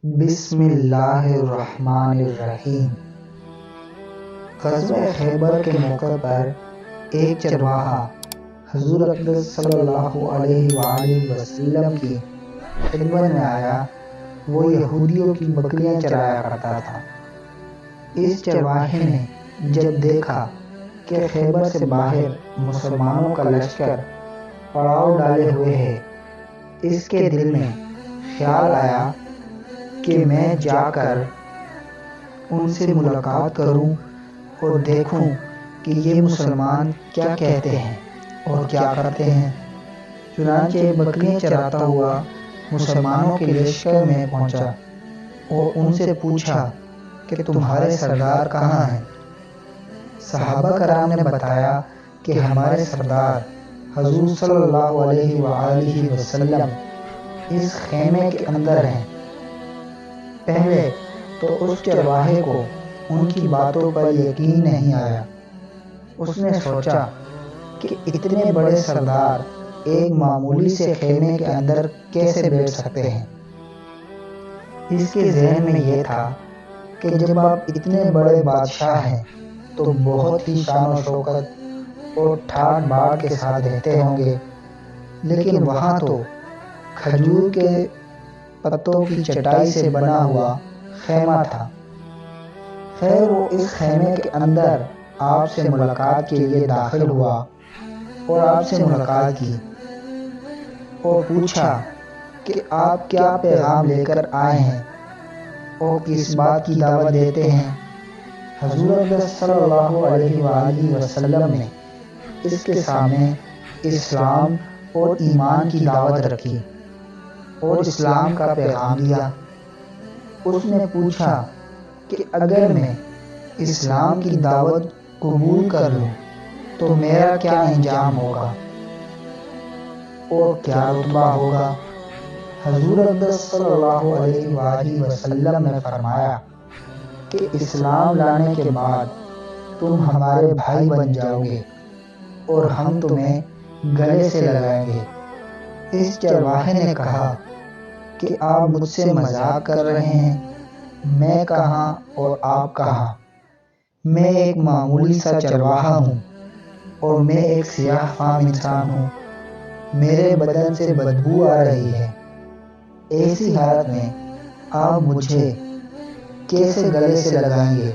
بسم اللہ الرحمن الرحیم۔ غزوہ خیبر کے موقع پر ایک چرواہا حضور اقدس صلی اللہ علیہ وآلہ وسلم کی خدمت میں آیا۔ وہ یہودیوں کی بکریاں چرایا کرتا تھا۔ اس چرواہے نے جب دیکھا کہ خیبر سے باہر مسلمانوں کا لشکر پڑاؤ ڈالے ہوئے ہے، اس کے دل میں خیال آیا کہ میں جا کر ان سے ملاقات کروں اور دیکھوں کہ یہ مسلمان کیا کہتے ہیں اور کیا کرتے ہیں۔ چنانچہ بکریاں چراتا ہوا مسلمانوں کے لشکر میں پہنچا اور ان سے پوچھا کہ تمہارے سردار کہاں ہیں؟ صحابہ کرام نے بتایا کہ ہمارے سردار حضور صلی اللہ علیہ وآلہ وسلم اس خیمے کے اندر ہیں۔ پہلے تو اس چرواہے کو ان کی باتوں پر یقین نہیں آیا۔ اس نے سوچا کہ اتنے بڑے سردار ایک معمولی سے خیمے کے اندر کیسے بیٹھ سکتے ہیں۔ اس کے ذہن میں یہ تھا کہ جب آپ اتنے بڑے بادشاہ ہیں تو بہت ہی شان و شوکت اور ٹھاٹ باٹ کے ساتھ رہتے ہوں گے، لیکن وہاں تو کھجور کے پتوں کی چٹائی سے بنا ہوا خیمہ تھا۔ خیر، وہ اس خیمے کے اندر آپ سے ملاقات کے لیے داخل ہوا اور آپ سے ملاقات کی اور پوچھا کہ آپ کیا پیغام لے کر آئے ہیں اور کس بات کی دعوت دیتے ہیں۔ حضور اقدس صلی اللہ علیہ وآلہ وسلم نے اس کے سامنے اسلام اور ایمان کی دعوت رکھی اور اسلام کا پیغام دیا۔ اس نے پوچھا کہ اگر میں اسلام کی دعوت قبول کر لوں تو میرا کیا انجام ہوگا اور کیا رتبہ ہوگا۔ حضور اقدس صلی اللہ علیہ وآلہ وسلم نے فرمایا کہ اسلام لانے کے بعد تم ہمارے بھائی بن جاؤ گے اور ہم تمہیں گلے سے لگائیں گے۔ اس چرواہے نے کہا کہ آپ مجھ سے مذاق کر رہے ہیں۔ میں کہاں اور آپ کہاں؟ میں ایک معمولی سا چرواہا ہوں اور میں ایک سیاہ فام انسان ہوں۔ میرے بدن سے بدبو آ رہی ہے۔ ایسی حالت میں آپ مجھے کیسے گلے سے لگائیں گے؟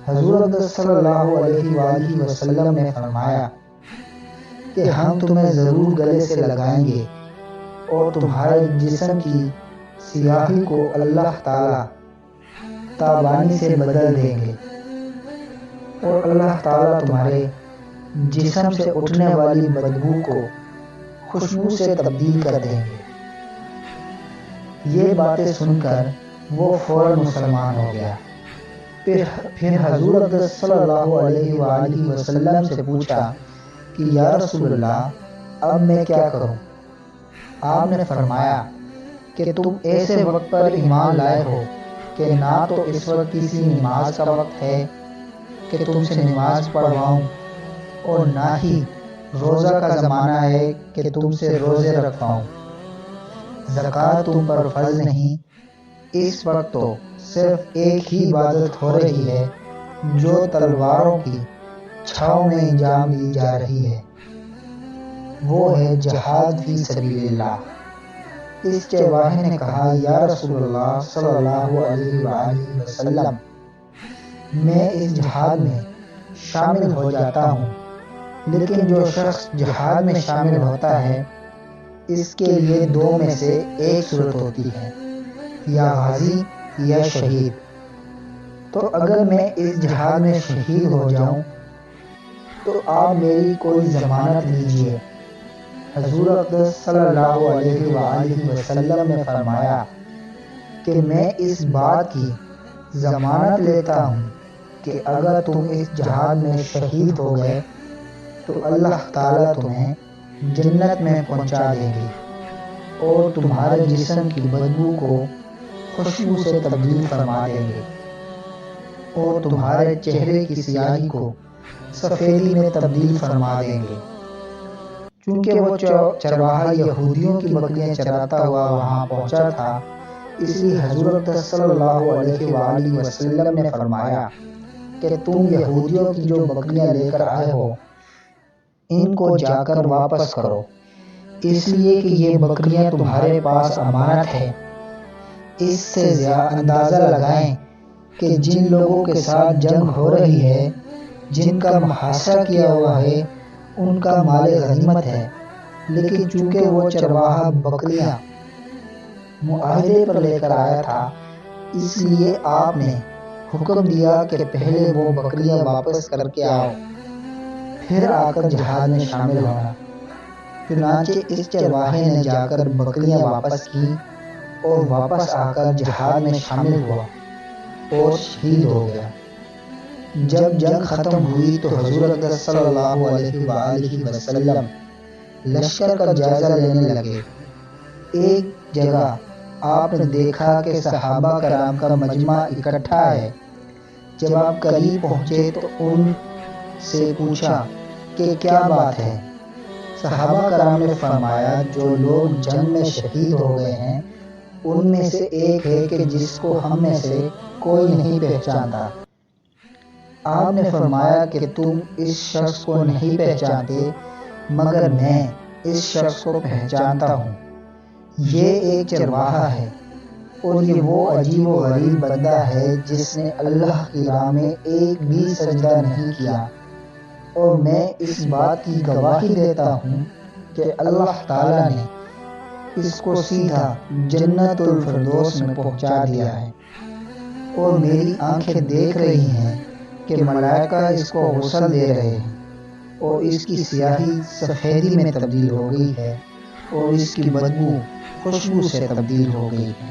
حضور اقدس صلی اللہ علیہ وآلہ وسلم نے فرمایا کہ ہم تمہیں ضرور گلے سے لگائیں گے اور تمہارے جسم کی سیاہی کو اللہ تعالیٰ تابانی سے بدل دیں گے اور اللہ تعالیٰ تمہارے جسم سے اٹھنے والی بدبو کو خوشبو سے تبدیل کر دیں گے۔ یہ باتیں سن کر وہ فوراً مسلمان ہو گیا۔ پھر حضور اقدس صلی اللہ علیہ وآلہ وسلم سے پوچھا کہ یا رسول اللہ، اب میں کیا کروں؟ آپ نے فرمایا کہ تم ایسے وقت پر ایمان لائے ہو کہ نہ تو اس وقت کسی نماز کا وقت ہے کہ تم سے نماز پڑھواؤں اور نہ ہی روزہ کا زمانہ ہے کہ تم سے روزے رکھواؤں۔ زکوٰۃ تم پر فرض نہیں۔ اس وقت تو صرف ایک ہی عبادت ہو رہی ہے جو تلواروں کی چھاؤں میں انجام دی جا رہی ہے، وہ ہے جہاد فی سبیل اللہ۔ اس چرواہے نے کہا، یا رسول اللہ صلی اللہ علیہ وآلہ وسلم، میں اس جہاد میں شامل ہو جاتا ہوں، لیکن جو شخص جہاد میں شامل ہوتا ہے اس کے لیے دو میں سے ایک صورت ہوتی ہے، یا غازی یا شہید۔ تو اگر میں اس جہاد میں شہید ہو جاؤں تو آپ میری کوئی ضمانت لیجیے۔ حضور اقدس صلی اللہ علیہ وآلہ وسلم نے فرمایا کہ میں اس بات کی ضمانت لیتا ہوں کہ اگر تم اس جہاد میں شہید ہو گئے تو اللہ تعالیٰ تمہیں جنت میں پہنچا دیں گے اور تمہارے جسم کی بدبو کو خوشبو سے تبدیل فرما دیں گے اور تمہارے چہرے کی سیاہی کو سفیدی میں تبدیل فرما دیں گے۔ چونکہ وہ چرواہا یہودیوں کی بکریاں چراتا ہوا وہاں پہنچا تھا، اس لیے حضور صلی اللہ علیہ وآلہ وسلم نے فرمایا کہ تم یہودیوں کی جو بکریاں لے کر آئے ہو ان کو جا کر واپس کرو، اس لیے کہ یہ بکریاں تمہارے پاس امانت ہے۔ اس سے اندازہ لگائیں کہ جن لوگوں کے ساتھ جنگ ہو رہی ہے، جن کا محاصرہ کیا ہوا ہے، ان کا مال غنیمت ہے، لیکن چونکہ وہ چرواہا بکریاں معاہدے پر لے کر آیا تھا، اس لیے آپ نے حکم دیا کہ پہلے وہ بکریاں واپس کر کے آؤ، پھر آ کر جہاد میں شامل ہونا۔ چنانچہ اس چرواہے نے جا کر بکریاں واپس کی اور واپس آ کر جہاد میں شامل ہوا اور شہید ہو گیا۔ جب جنگ ختم ہوئی تو حضور اقدس صلی اللہ علیہ وآلہ وسلم لشکر کا جائزہ لینے لگے۔ ایک جگہ آپ نے دیکھا کہ صحابہ کرام کا مجمع اکٹھا ہے۔ جب آپ قریب پہنچے تو ان سے پوچھا کہ کیا بات ہے؟ صحابہ کرام نے فرمایا جو لوگ جنگ میں شہید ہو گئے ہیں ان میں سے ایک ہے کہ جس کو ہم میں سے کوئی نہیں پہچانتا۔ آپ نے فرمایا کہ تم اس شخص کو نہیں پہچانتے مگر میں اس شخص کو پہچانتا ہوں، یہ ایک چرواہا ہے اور یہ وہ عجیب و غریب بندہ ہے جس نے اللہ کی راہ میں ایک بھی سجدہ نہیں کیا، اور میں اس بات کی گواہی دیتا ہوں کہ اللہ تعالیٰ نے اس کو سیدھا جنت الفردوس میں پہنچا دیا ہے، اور میری آنکھیں دیکھ رہی ہیں کہ ملائکہ اس کو غسل دے رہے ہیں اور اس کی سیاہی سفیدی میں تبدیل ہو گئی ہے اور اس کی بدبو خوشبو سے تبدیل ہو گئی ہے۔